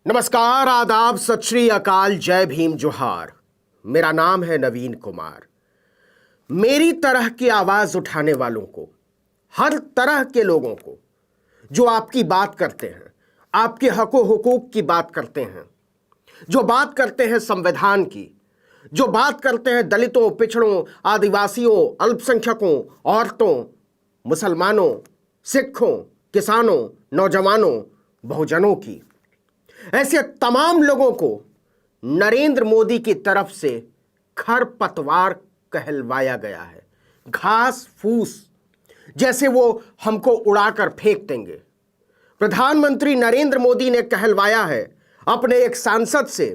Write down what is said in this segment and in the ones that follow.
नमस्कार, आदाब, सत श्री अकाल, जय भीम, जोहार। मेरा नाम है नवीन कुमार। मेरी तरह की आवाज उठाने वालों को, हर तरह के लोगों को जो आपकी बात करते हैं, आपके हको हुकूक की बात करते हैं, जो बात करते हैं संविधान की, जो बात करते हैं दलितों, पिछड़ों, आदिवासियों, अल्पसंख्यकों, औरतों, मुसलमानों, सिखों, किसानों, नौजवानों, बहुजनों की, ऐसे तमाम लोगों को नरेंद्र मोदी की तरफ से खरपतवार कहलवाया गया है। घास फूस जैसे वो हमको उड़ाकर फेंक देंगे। प्रधानमंत्री नरेंद्र मोदी ने कहलवाया है अपने एक सांसद से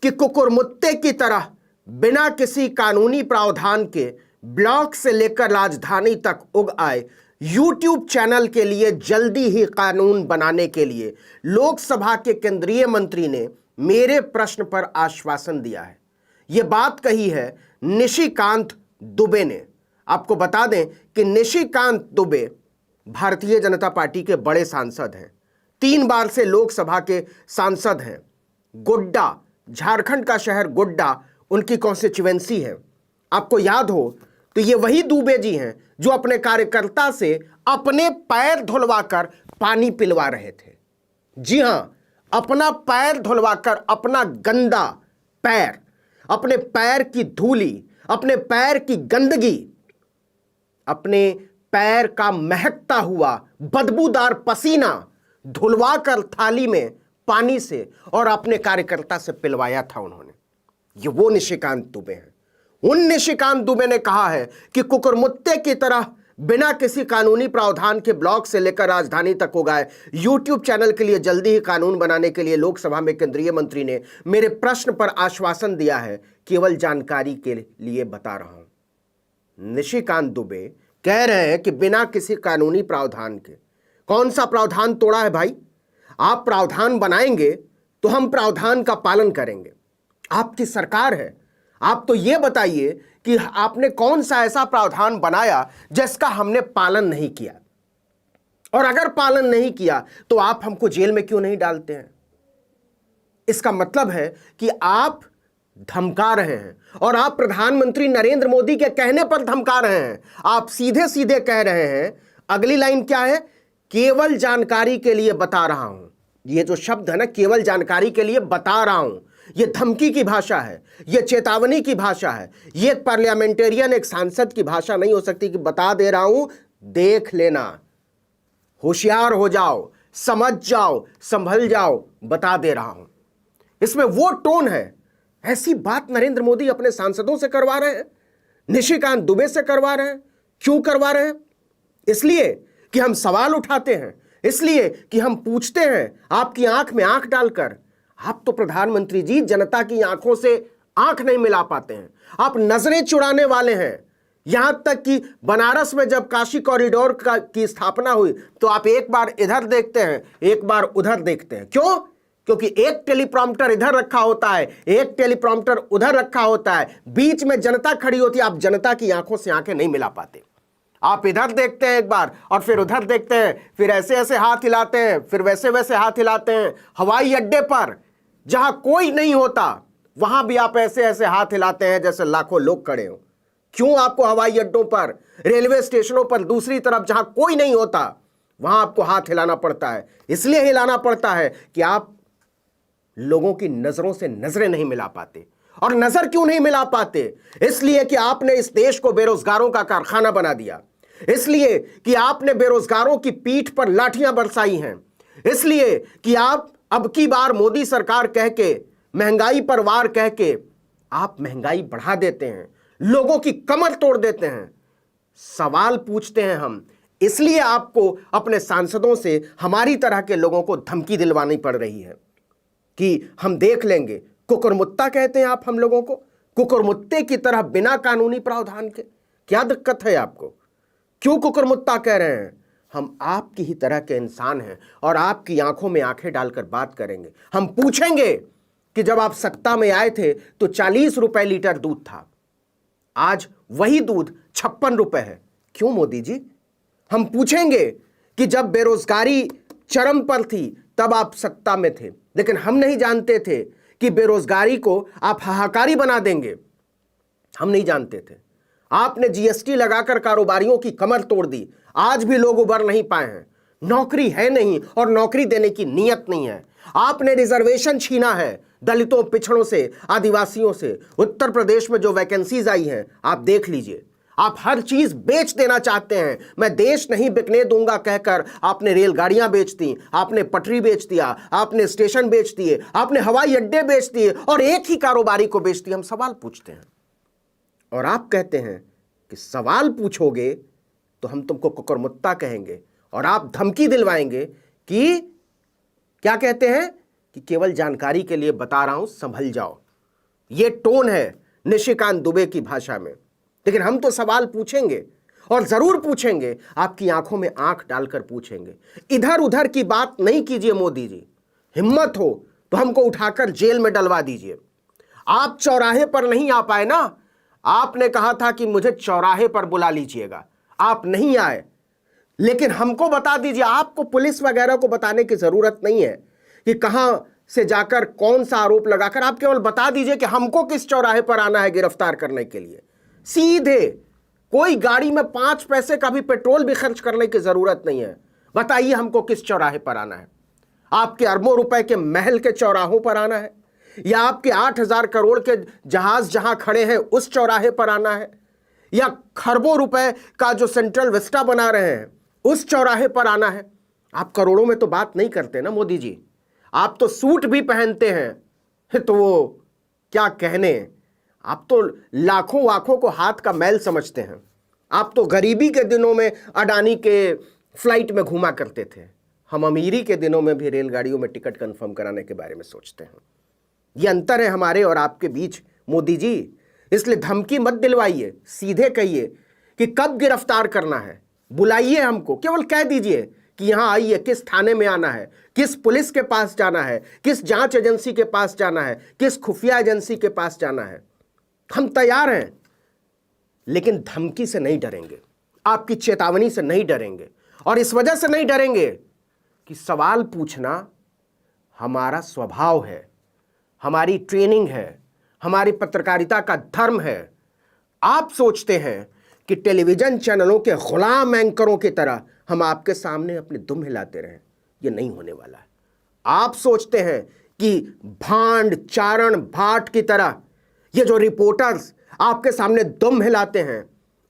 कि कुकुरमुत्ते की तरह बिना किसी कानूनी प्रावधान के ब्लॉक से लेकर राजधानी तक उग आए यूट्यूब चैनल के लिए जल्दी ही कानून बनाने के लिए लोकसभा के केंद्रीय मंत्री ने मेरे प्रश्न पर आश्वासन दिया है। यह बात कही है निशिकांत दुबे ने। आपको बता दें कि निशिकांत दुबे भारतीय जनता पार्टी के बड़े सांसद हैं, 3 बार से लोकसभा के सांसद हैं। गोड्डा, झारखंड का शहर गोड्डा उनकी कॉन्स्टिट्यूएंसी है। आपको याद हो तो ये वही दुबे जी हैं जो अपने कार्यकर्ता से अपने पैर धुलवाकर पानी पिलवा रहे थे। जी हां, अपना पैर धुलवाकर, अपना गंदा पैर, अपने पैर की धूली, अपने पैर की गंदगी, अपने पैर का महकता हुआ बदबूदार पसीना धुलवाकर थाली में पानी से और अपने कार्यकर्ता से पिलवाया था उन्होंने। ये वो निशिकांत दुबे हैं। उन निशिकांत दुबे ने कहा है कि कुकुरमुत्ते की तरह बिना किसी कानूनी प्रावधान के ब्लॉक से लेकर राजधानी तक हो गए यूट्यूब चैनल के लिए जल्दी ही कानून बनाने के लिए लोकसभा में केंद्रीय मंत्री ने मेरे प्रश्न पर आश्वासन दिया है। केवल जानकारी के लिए बता रहा हूं। निशिकांत दुबे कह रहे हैं कि बिना किसी कानूनी प्रावधान के। कौन सा प्रावधान तोड़ा है भाई? आप प्रावधान बनाएंगे तो हम प्रावधान का पालन करेंगे। आपकी सरकार है, आप तो यह बताइए कि आपने कौन सा ऐसा प्रावधान बनाया जिसका हमने पालन नहीं किया, और अगर पालन नहीं किया तो आप हमको जेल में क्यों नहीं डालते हैं? इसका मतलब है कि आप धमका रहे हैं, और आप प्रधानमंत्री नरेंद्र मोदी के कहने पर धमका रहे हैं। आप सीधे सीधे कह रहे हैं। अगली लाइन क्या है? केवल जानकारी के लिए बता रहा हूं। यह जो शब्द है ना, केवल जानकारी के लिए बता रहा हूं, यह धमकी की भाषा है, यह चेतावनी की भाषा है। यह एक पार्लियामेंटेरियन, एक सांसद की भाषा नहीं हो सकती कि बता दे रहा हूं, देख लेना, होशियार हो जाओ, समझ जाओ, संभल जाओ, बता दे रहा हूं। इसमें वो टोन है। ऐसी बात नरेंद्र मोदी अपने सांसदों से करवा रहे हैं, निशिकांत दुबे से करवा रहे हैं। क्यों करवा रहे हैं? इसलिए कि हम सवाल उठाते हैं, इसलिए कि हम पूछते हैं आपकी आंख में आंख डालकर। आप तो प्रधानमंत्री जी जनता की आंखों से आंख नहीं मिला पाते हैं, आप नजरें चुराने वाले हैं। यहां तक कि बनारस में जब काशी कॉरिडोर की स्थापना हुई तो आप एक बार इधर देखते हैं, एक बार उधर देखते हैं। क्यों? क्योंकि एक टेलीप्रॉम्प्टर इधर रखा होता है, एक टेलीप्रॉम्प्टर उधर रखा होता है, बीच में जनता खड़ी होती है। आप जनता की आंखों से आंखें नहीं मिला पाते। आप इधर देखते हैं एक बार और फिर उधर देखते हैं, फिर ऐसे ऐसे हाथ हिलाते हैं, फिर वैसे वैसे हाथ हिलाते हैं। हवाई अड्डे पर जहां कोई नहीं होता वहां भी आप ऐसे ऐसे हाथ हिलाते हैं जैसे लाखों लोग खड़े हो। क्यों आपको हवाई अड्डों पर, रेलवे स्टेशनों पर दूसरी तरफ जहां कोई नहीं होता वहां आपको हाथ हिलाना पड़ता है? इसलिए हिलाना पड़ता है कि आप लोगों की नजरों से नजरें नहीं मिला पाते। और नजर क्यों नहीं मिला पाते? इसलिए कि आपने इस देश को बेरोजगारों का कारखाना बना दिया, इसलिए कि आपने बेरोजगारों की पीठ पर लाठियां बरसाई हैं, इसलिए कि आप अब की बार मोदी सरकार कह के, महंगाई पर वार कह के आप महंगाई बढ़ा देते हैं, लोगों की कमर तोड़ देते हैं। सवाल पूछते हैं हम, इसलिए आपको अपने सांसदों से हमारी तरह के लोगों को धमकी दिलवानी पड़ रही है कि हम देख लेंगे। कुकुरमुत्ता कहते हैं आप हम लोगों को, कुकुरमुत्ते की तरह बिना कानूनी प्रावधान के। क्या दिक्कत है आपको? क्यों कुकुरमुत्ता कह रहे हैं? हम आपकी ही तरह के इंसान हैं और आपकी आंखों में आंखें डालकर बात करेंगे। हम पूछेंगे कि जब आप सत्ता में आए थे तो 40 रुपए लीटर दूध था, आज वही दूध 56 रुपए है। क्यों मोदी जी? हम पूछेंगे कि जब बेरोजगारी चरम पर थी तब आप सत्ता में थे, लेकिन हम नहीं जानते थे कि बेरोजगारी को आप हाहाकारी बना देंगे। हम नहीं जानते थे। आपने जीएसटी लगाकर कारोबारियों की कमर तोड़ दी। आज भी लोग उबर नहीं पाए हैं। नौकरी है नहीं और नौकरी देने की नीयत नहीं है। आपने रिजर्वेशन छीना है दलितों, पिछड़ों से, आदिवासियों से। उत्तर प्रदेश में जो वैकेंसीज आई हैं आप देख लीजिए। आप हर चीज बेच देना चाहते हैं। मैं देश नहीं बिकने दूंगा कहकर आपने रेलगाड़ियां बेच दी, आपने पटरी बेच दिया, आपने स्टेशन बेच दिए, आपने हवाई अड्डे बेच दिए और एक ही कारोबारी को बेच दिया। हम सवाल पूछते हैं और आप कहते हैं कि सवाल पूछोगे तो हम तुमको कुकुरमुत्ता कहेंगे और आप धमकी दिलवाएंगे कि क्या कहते हैं कि केवल जानकारी के लिए बता रहा हूं, संभल जाओ। यह टोन है निशिकांत दुबे की भाषा में। लेकिन हम तो सवाल पूछेंगे और जरूर पूछेंगे, आपकी आंखों में आंख डालकर पूछेंगे। इधर उधर की बात नहीं कीजिए मोदी जी। हिम्मत हो तो हमको उठाकर जेल में डलवा दीजिए। आप चौराहे पर नहीं आ पाए ना। आपने कहा था कि मुझे चौराहे पर बुला लीजिएगा, आप नहीं आए। लेकिन हमको बता दीजिए। आपको पुलिस वगैरह को बताने की जरूरत नहीं है कि कहां से जाकर कौन सा आरोप लगाकर। आप केवल बता दीजिए कि हमको किस चौराहे पर आना है गिरफ्तार करने के लिए। सीधे, कोई गाड़ी में 5 पैसे का भी पेट्रोल भी खर्च करने की जरूरत नहीं है। बताइए हमको किस चौराहे पर आना है। आपके अरबों रुपए के महल के चौराहों पर आना है, या आपके 8,000 करोड़ के जहाज जहां खड़े हैं उस चौराहे पर आना है, या खरबों रुपए का जो सेंट्रल विस्टा बना रहे हैं उस चौराहे पर आना है। आप करोड़ों में तो बात नहीं करते ना मोदी जी। आप तो सूट भी पहनते हैं तो वो क्या कहने। आप तो लाखों वाखों को हाथ का मैल समझते हैं। आप तो गरीबी के दिनों में अडानी के फ्लाइट में घूमा करते थे। हम अमीरी के दिनों में भी रेलगाड़ियों में टिकट कंफर्म कराने के बारे में सोचते हैं। ये अंतर है हमारे और आपके बीच मोदी जी। इसलिए धमकी मत दिलवाइए, सीधे कहिए कि कब गिरफ्तार करना है। बुलाइए हमको, केवल कह दीजिए कि यहां आइए, किस थाने में आना है, किस पुलिस के पास जाना है, किस जांच एजेंसी के पास जाना है, किस खुफिया एजेंसी के पास जाना है। हम तैयार हैं, लेकिन धमकी से नहीं डरेंगे, आपकी चेतावनी से नहीं डरेंगे। और इस वजह से नहीं डरेंगे कि सवाल पूछना हमारा स्वभाव है, हमारी ट्रेनिंग है, हमारी पत्रकारिता का धर्म है। आप सोचते हैं कि टेलीविजन चैनलों के गुलाम एंकरों की तरह हम आपके सामने अपने दुम हिलाते रहें। यह नहीं होने वाला है। आप सोचते हैं कि भांड, चारण, भाट की तरह ये जो रिपोर्टर्स आपके सामने दुम हिलाते हैं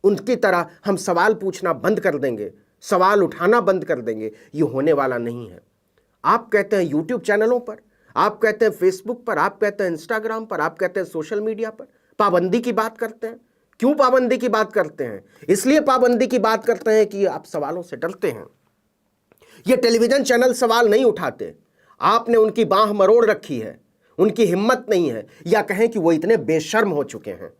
उनकी तरह हम सवाल पूछना बंद कर देंगे, सवाल उठाना बंद कर देंगे। ये होने वाला नहीं है। आप कहते हैं यूट्यूब चैनलों पर, आप कहते हैं फेसबुक पर, आप कहते हैं इंस्टाग्राम पर, आप कहते हैं सोशल मीडिया पर पाबंदी की बात करते हैं। क्यों पाबंदी की बात करते हैं? इसलिए पाबंदी की बात करते हैं कि आप सवालों से डरते हैं। ये टेलीविजन चैनल सवाल नहीं उठाते। आपने उनकी बांह मरोड़ रखी है, उनकी हिम्मत नहीं है, या कहें कि वो इतने बेशर्म हो चुके हैं।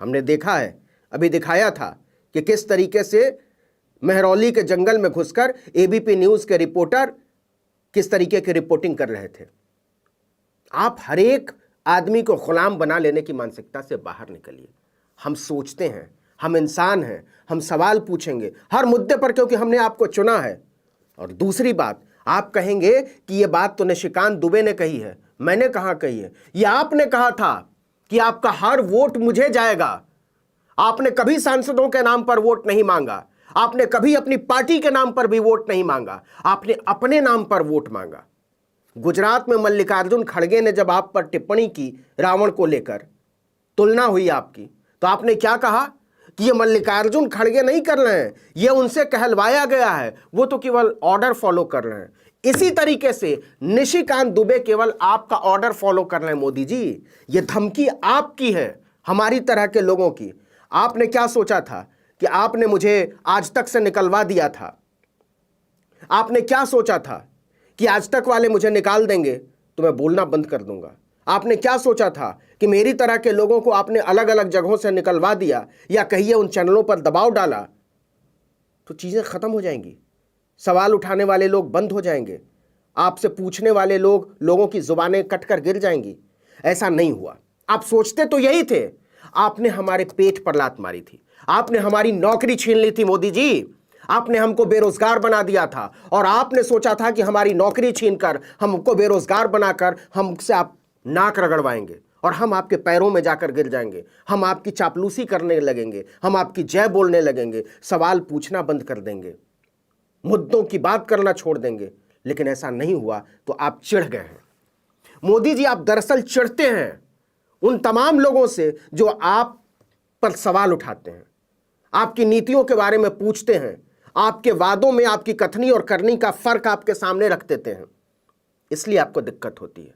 हमने देखा है, अभी दिखाया था कि किस तरीके से मेहरौली के जंगल में घुसकर एबीपी न्यूज के रिपोर्टर किस तरीके की रिपोर्टिंग कर रहे थे। आप हर एक आदमी को गुलाम बना लेने की मानसिकता से बाहर निकलिए। हम सोचते हैं, हम इंसान हैं, हम सवाल पूछेंगे हर मुद्दे पर, क्योंकि हमने आपको चुना है। और दूसरी बात, आप कहेंगे कि यह बात तो निशिकांत दुबे ने कही है, मैंने कहां कही है। यह आपने कहा था कि आपका हर वोट मुझे जाएगा। आपने कभी सांसदों के नाम पर वोट नहीं मांगा, आपने कभी अपनी पार्टी के नाम पर भी वोट नहीं मांगा, आपने अपने नाम पर वोट मांगा। गुजरात में मल्लिकार्जुन खड़गे ने जब आप पर टिप्पणी की, रावण को लेकर तुलना हुई आपकी, तो आपने क्या कहा कि ये मल्लिकार्जुन खड़गे नहीं कर रहे हैं, ये उनसे कहलवाया गया है, वो तो केवल ऑर्डर फॉलो कर रहे हैं। इसी तरीके से निशिकांत दुबे केवल आपका ऑर्डर फॉलो कर रहे हैं। मोदी जी, ये धमकी आपकी है, हमारी तरह के लोगों की। आपने क्या सोचा था कि आपने मुझे आज तक से निकलवा दिया था? आपने क्या सोचा था कि आज तक वाले मुझे निकाल देंगे तो मैं बोलना बंद कर दूंगा? आपने क्या सोचा था कि मेरी तरह के लोगों को आपने अलग अलग जगहों से निकलवा दिया, या कहिए उन चैनलों पर दबाव डाला तो चीजें खत्म हो जाएंगी, सवाल उठाने वाले लोग बंद हो जाएंगे, आपसे पूछने वाले लोगों की जुबानें कटकर गिर जाएंगी? ऐसा नहीं हुआ। आप सोचते तो यही थे। आपने हमारे पेट पर लात मारी थी, आपने हमारी नौकरी छीन ली थी मोदी जी, आपने हमको बेरोजगार बना दिया था और आपने सोचा था कि हमारी नौकरी छीनकर हमको बेरोजगार बनाकर हमसे आप नाक रगड़वाएंगे और हम आपके पैरों में जाकर गिर जाएंगे, हम आपकी चापलूसी करने लगेंगे, हम आपकी जय बोलने लगेंगे, सवाल पूछना बंद कर देंगे, मुद्दों की बात करना छोड़ देंगे। लेकिन ऐसा नहीं हुआ तो आप चिढ़ गए हैं। मोदी जी, आप दरअसल चिढ़ते हैं उन तमाम लोगों से जो आप पर सवाल उठाते हैं, आपकी नीतियों के बारे में पूछते हैं, आपके वादों में आपकी कथनी और करनी का फर्क आपके सामने रख देते हैं। इसलिए आपको दिक्कत होती है।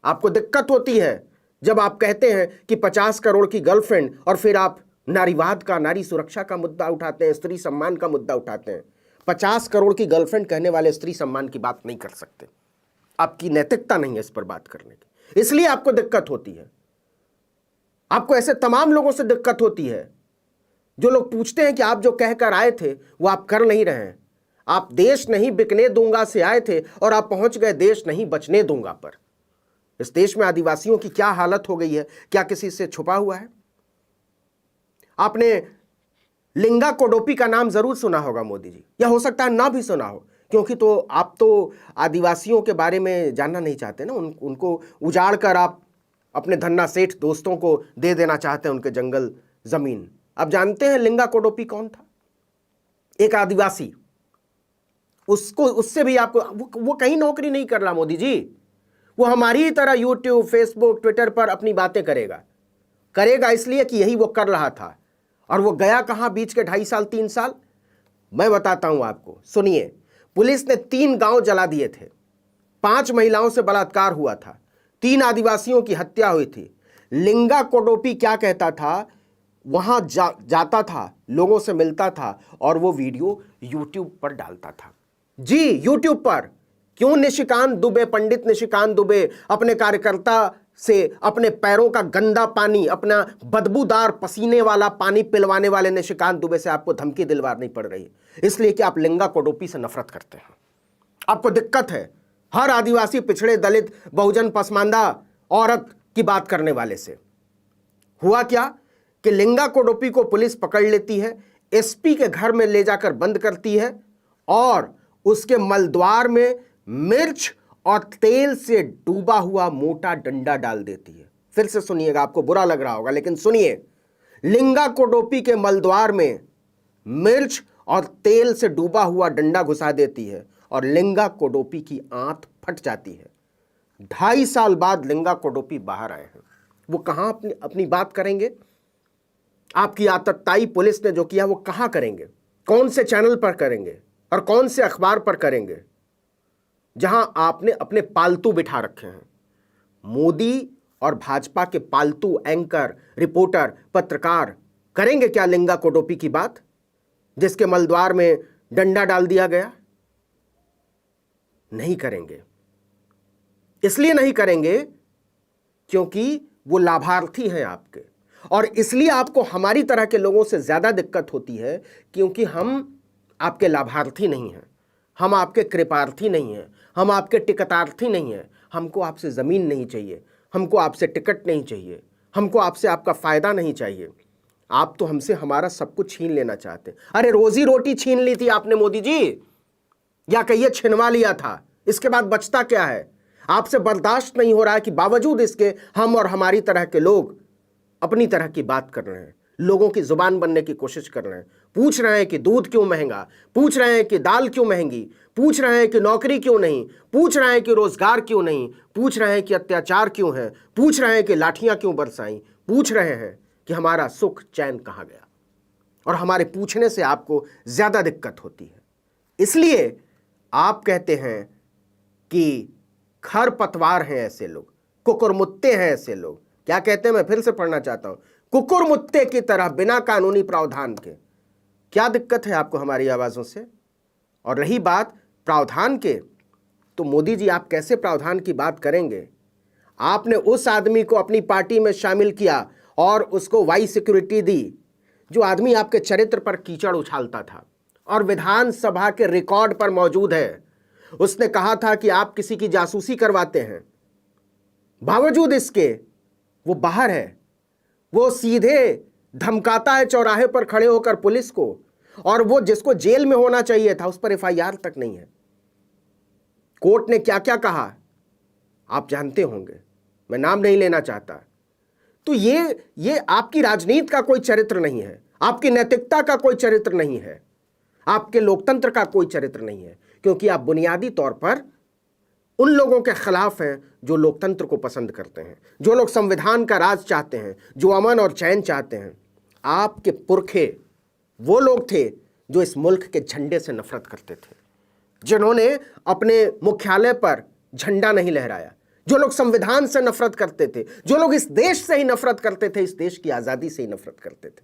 आपको दिक्कत होती है जब आप कहते हैं कि 50 करोड़ की गर्लफ्रेंड और फिर आप नारीवाद का, नारी सुरक्षा का मुद्दा उठाते हैं, स्त्री सम्मान का मुद्दा उठाते हैं। 50 करोड़ की गर्लफ्रेंड कहने वाले स्त्री सम्मान की बात नहीं कर सकते। आपकी नैतिकता नहीं है इस पर बात करने की, इसलिए आपको दिक्कत होती है। आपको ऐसे तमाम लोगों से दिक्कत होती है जो लोग पूछते हैं कि आप जो कहकर आए थे वो आप कर नहीं रहे हैं। आप देश नहीं बिकने दूंगा से आए थे और आप पहुंच गए देश नहीं बचने दूंगा पर। इस देश में आदिवासियों की क्या हालत हो गई है, क्या किसी से छुपा हुआ है? आपने लिंगा कोडोपी का नाम जरूर सुना होगा मोदी जी, या हो सकता है ना भी सुना हो, क्योंकि तो आप तो आदिवासियों के बारे में जानना नहीं चाहते ना। उनको उजाड़ कर आप अपने धन्ना सेठ दोस्तों को दे देना चाहते हैं उनके जंगल जमीन। आप जानते हैं लिंगा कोडोपी कौन था? एक आदिवासी। उससे भी आपको वो कहीं नौकरी नहीं कर रहा मोदी जी। वो हमारी ही तरह यूट्यूब, फेसबुक, ट्विटर पर अपनी बातें करेगा इसलिए कि यही वो कर रहा था। और वो गया कहां बीच के 2.5 साल 3 साल? मैं बताता हूं आपको, सुनिए। पुलिस ने 3 गांव जला दिए थे, 5 महिलाओं से बलात्कार हुआ था, 3 आदिवासियों की हत्या हुई थी। लिंगा कोडोपी क्या कहता था? वहां जाता था, लोगों से मिलता था और वो वीडियो यूट्यूब पर डालता था। जी, यूट्यूब पर। क्यों? निशिकांत दुबे, पंडित निशिकांत दुबे अपने कार्यकर्ता से अपने पैरों का गंदा पानी, अपना बदबूदार पसीने वाला पानी पिलवाने वाले निशिकांत दुबे से आपको धमकी दिलवानी पड़ रही है, इसलिए कि आप लिंगा कोडोपी से नफरत करते हैं। आपको दिक्कत है हर आदिवासी, पिछड़े, दलित, बहुजन, पसमानदा औरत की बात करने वाले से। हुआ क्या कि लिंगा कोडोपी को पुलिस पकड़ लेती है, एसपी के घर में ले जाकर बंद करती है और उसके मलद्वार में मिर्च और तेल से डूबा हुआ मोटा डंडा डाल देती है। फिर से सुनिएगा, आपको बुरा लग रहा होगा लेकिन सुनिए। लिंगा कोडोपी के मलद्वार में मिर्च और तेल से डूबा हुआ डंडा घुसा देती है और लिंगा कोडोपी की आंत फट जाती है। 2.5 साल बाद लिंगा कोडोपी बाहर आए हैं। वो कहां अपनी बात करेंगे? आपकी आतताई पुलिस ने जो किया वो कहां करेंगे? कौन से चैनल पर करेंगे और कौन से अखबार पर करेंगे जहां आपने अपने पालतू बिठा रखे हैं? मोदी और भाजपा के पालतू एंकर, रिपोर्टर, पत्रकार करेंगे क्या लिंगा कोडोपी की बात, जिसके मलद्वार में डंडा डाल दिया गया? नहीं करेंगे। इसलिए नहीं करेंगे क्योंकि वो लाभार्थी हैं आपके, और इसलिए आपको हमारी तरह के लोगों से ज्यादा दिक्कत होती है क्योंकि हम आपके लाभार्थी नहीं हैं, हम आपके कृपार्थी नहीं हैं, हम आपके टिकटार्थी नहीं हैं। हमको आपसे जमीन नहीं चाहिए, हमको आपसे टिकट नहीं चाहिए, हमको आपसे आपका फायदा नहीं चाहिए। आप तो हमसे हमारा सब कुछ छीन लेना चाहते हैं। अरे रोजी रोटी छीन ली थी आपने मोदी जी, या कहिए छिनवा लिया था। इसके बाद बचता क्या है? आपसे बर्दाश्त नहीं हो रहा है कि बावजूद इसके हम और हमारी तरह के लोग अपनी तरह की बात कर रहे हैं, लोगों की जुबान बनने की कोशिश कर रहे हैं, पूछ रहे हैं कि दूध क्यों महंगा, पूछ रहे हैं कि दाल क्यों महंगी, पूछ रहे हैं कि नौकरी क्यों नहीं, पूछ रहे हैं कि रोजगार क्यों नहीं, पूछ रहे हैं कि अत्याचार क्यों है, पूछ रहे हैं कि लाठियां क्यों बरसाई, पूछ रहे हैं कि हमारा सुख चैन कहां गया। और हमारे पूछने से आपको ज्यादा दिक्कत होती है। इसलिए आप कहते हैं कि खरपतवार हैं ऐसे लोग, कुकुरमुत्ते हैं ऐसे लोग। क्या कहते हैं? मैं फिर से पढ़ना चाहता हूं, कुकुरमुत्ते की तरह बिना कानूनी प्रावधान के। क्या दिक्कत है आपको हमारी आवाजों से? और रही बात प्रावधान के, तो मोदी जी आप कैसे प्रावधान की बात करेंगे? आपने उस आदमी को अपनी पार्टी में शामिल किया और उसको वाई सिक्योरिटी दी, जो आदमी आपके चरित्र पर कीचड़ उछालता था और विधानसभा के रिकॉर्ड पर मौजूद है। उसने कहा था कि आप किसी की जासूसी करवाते हैं। बावजूद इसके वो बाहर है, वो सीधे धमकाता है चौराहे पर खड़े होकर पुलिस को, और वो जिसको जेल में होना चाहिए था उस पर एफआईआर तक नहीं है। कोर्ट ने क्या क्या कहा आप जानते होंगे, मैं नाम नहीं लेना चाहता। तो ये आपकी राजनीति का कोई चरित्र नहीं है, आपकी नैतिकता का कोई चरित्र नहीं है, आपके लोकतंत्र का कोई चरित्र नहीं है, क्योंकि आप बुनियादी तौर पर उन लोगों के खिलाफ हैं जो लोकतंत्र को पसंद करते हैं, जो लोग संविधान का राज चाहते हैं, जो अमन और चैन चाहते हैं। आपके पुरखे वो लोग थे जो इस मुल्क के झंडे से नफरत करते थे, जिन्होंने अपने मुख्यालय पर झंडा नहीं लहराया, जो लोग संविधान से नफरत करते थे, जो लोग इस देश से ही नफरत करते थे, इस देश की आज़ादी से ही नफरत करते थे।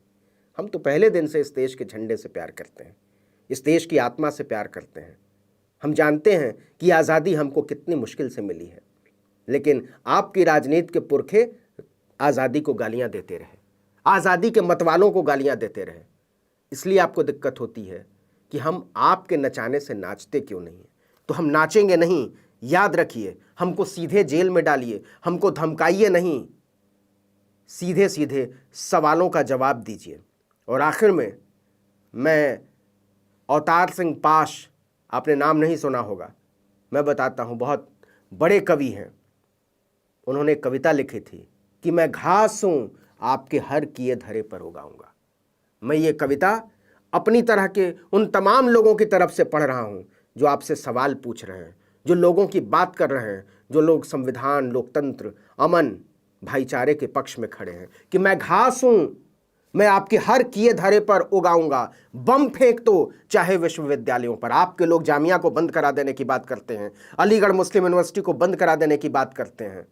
हम तो पहले दिन से इस देश के झंडे से प्यार करते हैं, इस देश की आत्मा से प्यार करते हैं। हम जानते हैं कि आज़ादी हमको कितनी मुश्किल से मिली है, लेकिन आपकी राजनीति के पुरखे आज़ादी को गालियां देते रहे, आज़ादी के मतवालों को गालियां देते रहे। इसलिए आपको दिक्कत होती है कि हम आपके नचाने से नाचते क्यों नहीं हैं। तो हम नाचेंगे नहीं, याद रखिए, हमको सीधे जेल में डालिए, हमको धमकाइए नहीं, सीधे सीधे सवालों का जवाब दीजिए। और आखिर में मैं अवतार सिंह पाश, आपने नाम नहीं सुना होगा, मैं बताता हूँ, बहुत बड़े कवि हैं। उन्होंने कविता लिखी थी कि मैं घास हूँ आपके हर किए धरे पर उगाऊंगा। मैं ये कविता अपनी तरह के उन तमाम लोगों की तरफ से पढ़ रहा हूँ जो आपसे सवाल पूछ रहे हैं, जो लोगों की बात कर रहे हैं, जो लोग संविधान, लोकतंत्र, अमन, भाईचारे के पक्ष में खड़े हैं, कि मैं घास हूँ, मैं आपके हर किए धरे पर उगाऊंगा। बम फेंक दो चाहे विश्वविद्यालयों पर। आपके लोग जामिया को बंद करा देने की बात करते हैं, अलीगढ़ मुस्लिम यूनिवर्सिटी को बंद करा देने की बात करते हैं।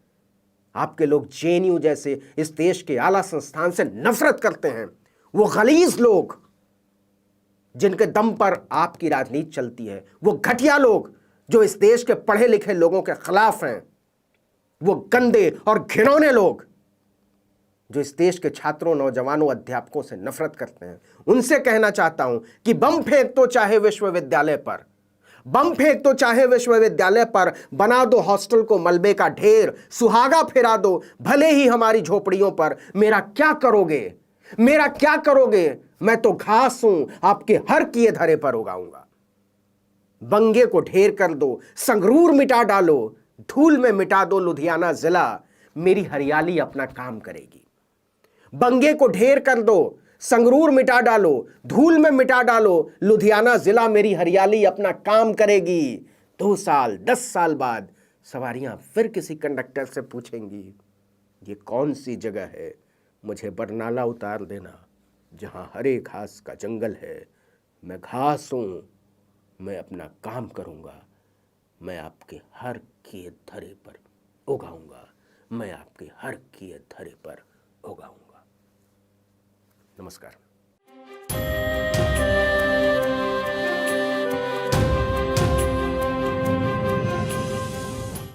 आपके लोग जेएनयू जैसे इस देश के आला संस्थान से नफरत करते हैं। वो गलीज लोग जिनके दम पर आपकी राजनीति चलती है, वो घटिया लोग जो इस देश के पढ़े लिखे लोगों के खिलाफ हैं, वो गंदे और घिनौने लोग जो इस देश के छात्रों, नौजवानों, अध्यापकों से नफरत करते हैं, उनसे कहना चाहता हूं कि बम फेंक दो चाहे विश्वविद्यालय पर, बम फेंक दो चाहे विश्वविद्यालय पर, बना दो हॉस्टल को मलबे का ढेर, सुहागा फिरा दो भले ही हमारी झोपड़ियों पर। मेरा क्या करोगे, मेरा क्या करोगे? मैं तो घास हूं आपके हर किए धरे पर उगाऊंगा। बंगे को ढेर कर दो, संगरूर मिटा डालो, धूल में मिटा दो लुधियाना जिला, मेरी हरियाली अपना काम करेगी। बंगे को ढेर कर दो, संगरूर मिटा डालो, धूल में मिटा डालो, लुधियाना जिला, मेरी हरियाली अपना काम करेगी। 2 साल 10 साल बाद सवारियां फिर किसी कंडक्टर से पूछेंगी, ये कौन सी जगह है, मुझे बरनाला उतार देना जहां हरे घास का जंगल है। मैं घास हूं, मैं अपना काम करूंगा, मैं आपके हर किए धरे पर उगाऊंगा, मैं आपके हर किए धरे पर उगाऊंगा। नमस्कार।